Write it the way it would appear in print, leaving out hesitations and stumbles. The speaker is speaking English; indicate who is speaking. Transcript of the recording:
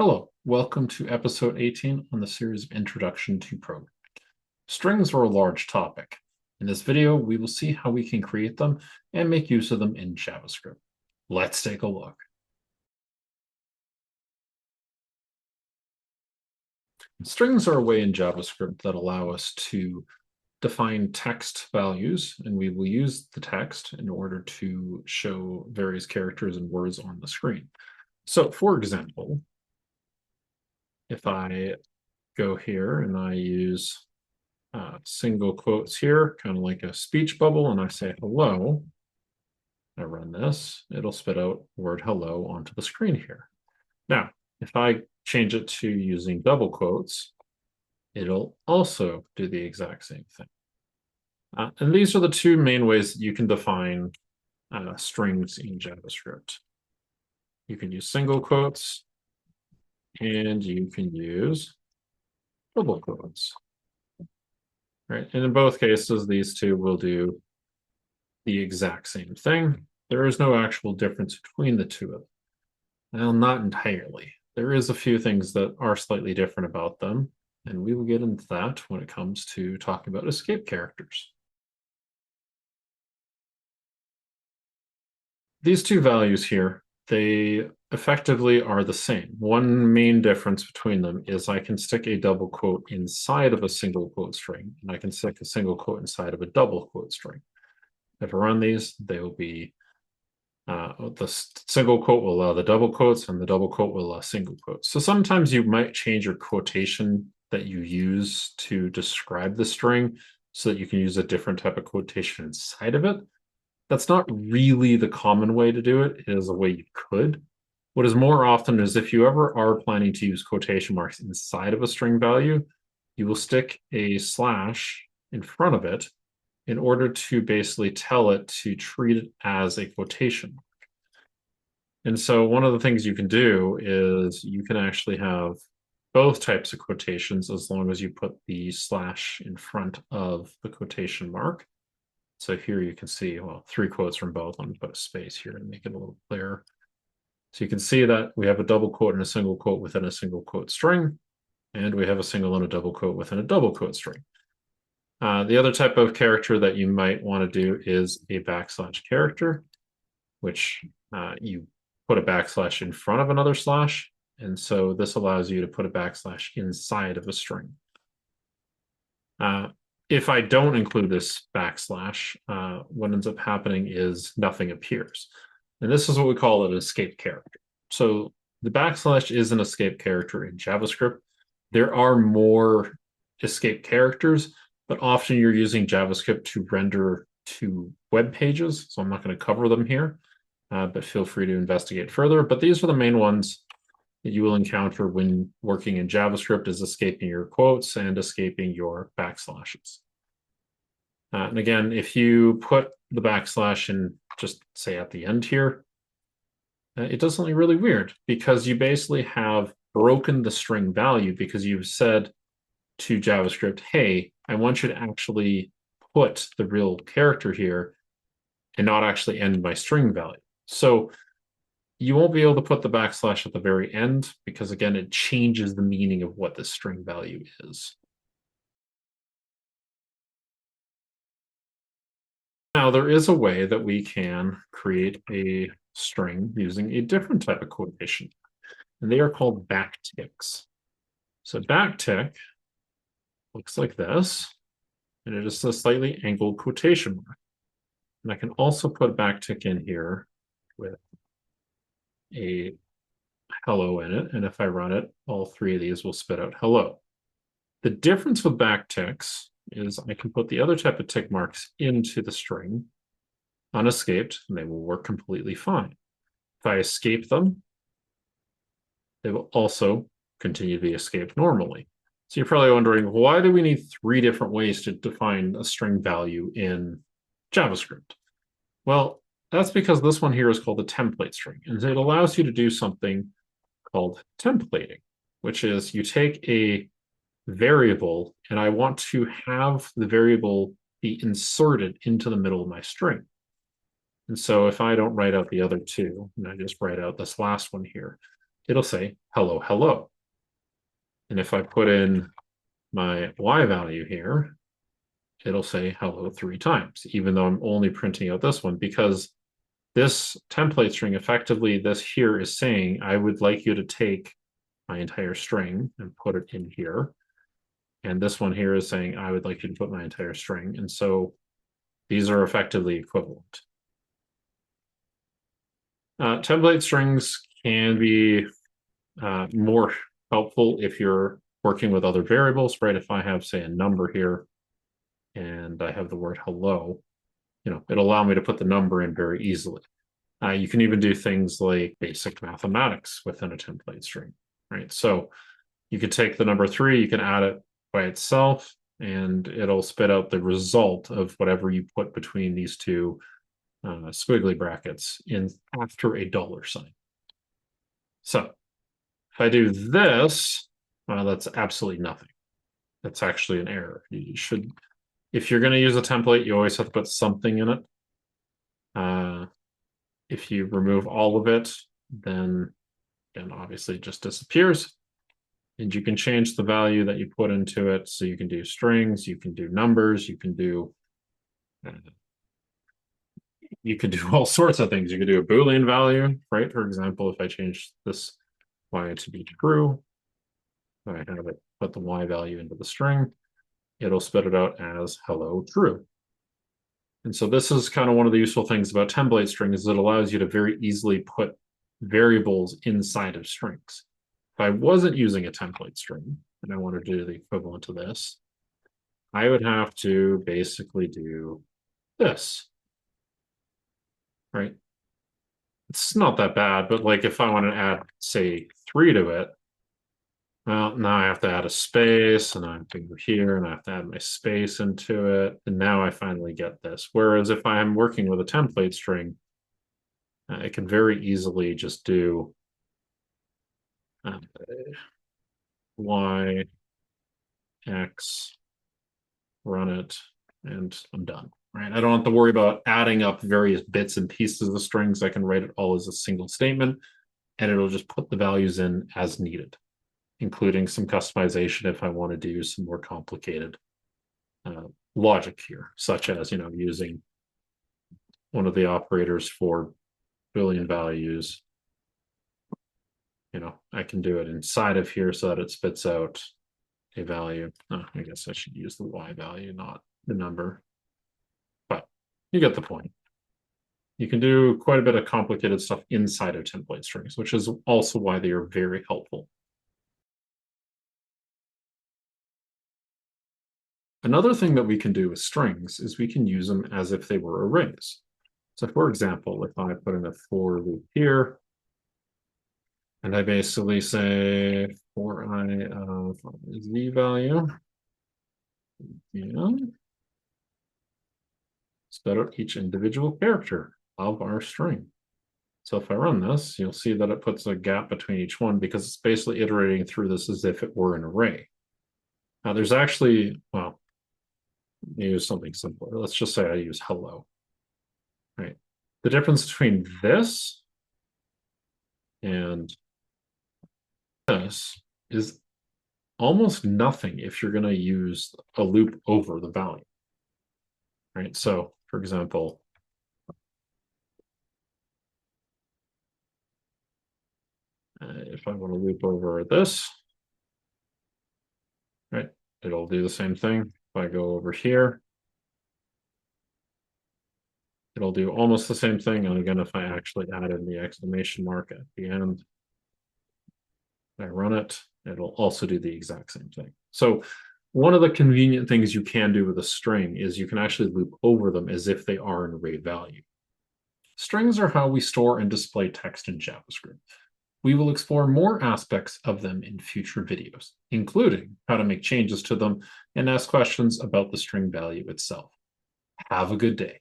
Speaker 1: Hello, welcome to episode 18 on the series of Introduction to Programming. Strings are a large topic. In this video, we will see how we can create them and make use of them in JavaScript. Let's take a look. Strings are a way in JavaScript that allow us to define text values, and we will use the text in order to show various characters and words on the screen. So, for example, if I go here and I use single quotes here, kind of like a speech bubble, and I say hello, I run this, it'll spit out word hello onto the screen here. Now, if I change it to using double quotes, it'll also do the exact same thing. And these are the two main ways that you can define strings in JavaScript. You can use single quotes, and you can use double quotes. Right, and in both cases, these two will do the exact same thing. There is no actual difference between the two of them. Well, not entirely. There is a few things that are slightly different about them, and we will get into that when it comes to talking about escape characters. These two values here, they effectively are the same. One main difference between them is I can stick a double quote inside of a single quote string, and I can stick a single quote inside of a double quote string. If I run these, they will be the single quote will allow the double quotes, and the double quote will allow single quotes. So sometimes you might change your quotation that you use to describe the string so that you can use a different type of quotation inside of it. That's not really the common way to do it. It is a way you could. What is more often is if you ever are planning to use quotation marks inside of a string value, you will stick a slash in front of it in order to basically tell it to treat it as a quotation mark. And so one of the things you can do is you can actually have both types of quotations as long as you put the slash in front of the quotation mark. So here you can see, well, three quotes from both. I'm going to put a space here to make it a little clearer. So you can see that we have a double quote and a single quote within a single quote string, and we have a single and a double quote within a double quote string. The other type of character that you might want to do is a backslash character, which you put a backslash in front of another slash. And so this allows you to put a backslash inside of a string. If I don't include this backslash, what ends up happening is nothing appears. And this is what we call an escape character. So the backslash is an escape character in JavaScript. There are more escape characters, but often you're using JavaScript to render to web pages. So I'm not going to cover them here, but feel free to investigate further. But these are the main ones that you will encounter when working in JavaScript, is escaping your quotes and escaping your backslashes. And again, if you put the backslash in, just say at the end here, it does something really weird because you basically have broken the string value because you've said to JavaScript, hey, I want you to actually put the real character here and not actually end my string value. So you won't be able to put the backslash at the very end because, again, it changes the meaning of what the string value is. Now, there is a way that we can create a string using a different type of quotation, and they are called backticks. So backtick looks like this, and it is a slightly angled quotation mark. And I can also put a backtick in here with a hello in it, and if I run it, all three of these will spit out hello. The difference with backticks is I can put the other type of tick marks into the string unescaped, and they will work completely fine. If I escape them, they will also continue to be escaped normally. So you're probably wondering, why do we need three different ways to define a string value in JavaScript? Well, that's because this one here is called a template string, and it allows you to do something called templating, which is you take a variable and I want to have the variable be inserted into the middle of my string. And so if I don't write out the other two, and I just write out this last one here, it'll say hello, hello. And if I put in my Y value here, it'll say hello 3 times, even though I'm only printing out this one, because this template string, effectively, this here is saying, I would like you to take my entire string and put it in here. And this one here is saying, I would like you to put my entire string. And so these are effectively equivalent. Template strings can be more helpful if you're working with other variables, right? If I have, say, a number here and I have the word hello, it'll allow me to put the number in very easily. You can even do things like basic mathematics within a template string, right? So you could take the number 3, you can add it by itself, and it'll spit out the result of whatever you put between these two squiggly brackets in after a $sign. So if I do this, well, that's absolutely nothing. That's actually an error. You should, if you're going to use a template, you always have to put something in it. If you remove all of it, then obviously it just disappears. And you can change the value that you put into it. So you can do strings, you can do numbers, you can do all sorts of things. You could do a Boolean value, right? For example, if I change this Y to be true, I have it put the Y value into the string, it'll spit it out as hello true. And so this is kind of one of the useful things about template strings is it allows you to very easily put variables inside of strings. If I wasn't using a template string and I wanted to do the equivalent to this, I would have to basically do this, right? It's not that bad, but like if I want to add, say, 3 to it, well, now I have to add a space, and I have to go here, and I have to add my space into it, and now I finally get this. Whereas if I'm working with a template string, I can very easily just do Y, X, run it, and I'm done, right? I don't have to worry about adding up various bits and pieces of the strings. I can write it all as a single statement, and it'll just put the values in as needed, including some customization if I want to do some more complicated logic here, such as, using one of the operators for Boolean values. I can do it inside of here so that it spits out a value. Oh, I guess I should use the Y value, not the number. But you get the point. You can do quite a bit of complicated stuff inside of template strings, which is also why they are very helpful. Another thing that we can do with strings is we can use them as if they were arrays. So for example, if I put in a for loop here, and I basically say for I of z value, spit out each individual character of our string. So if I run this, you'll see that it puts a gap between each one because it's basically iterating through this as if it were an array. Now there's actually, well, use something simpler. Let's just say I use hello, right? The difference between this and this is almost nothing if you're going to use a loop over the value, right? So for example, if I want to loop over this, right, it'll do the same thing. If I go over here, it'll do almost the same thing. And again, if I actually add in the exclamation mark at the end, I run it, it'll also do the exact same thing. So one of the convenient things you can do with a string is you can actually loop over them as if they are an array value. Strings are how we store and display text in JavaScript. We will explore more aspects of them in future videos, including how to make changes to them and ask questions about the string value itself. Have a good day.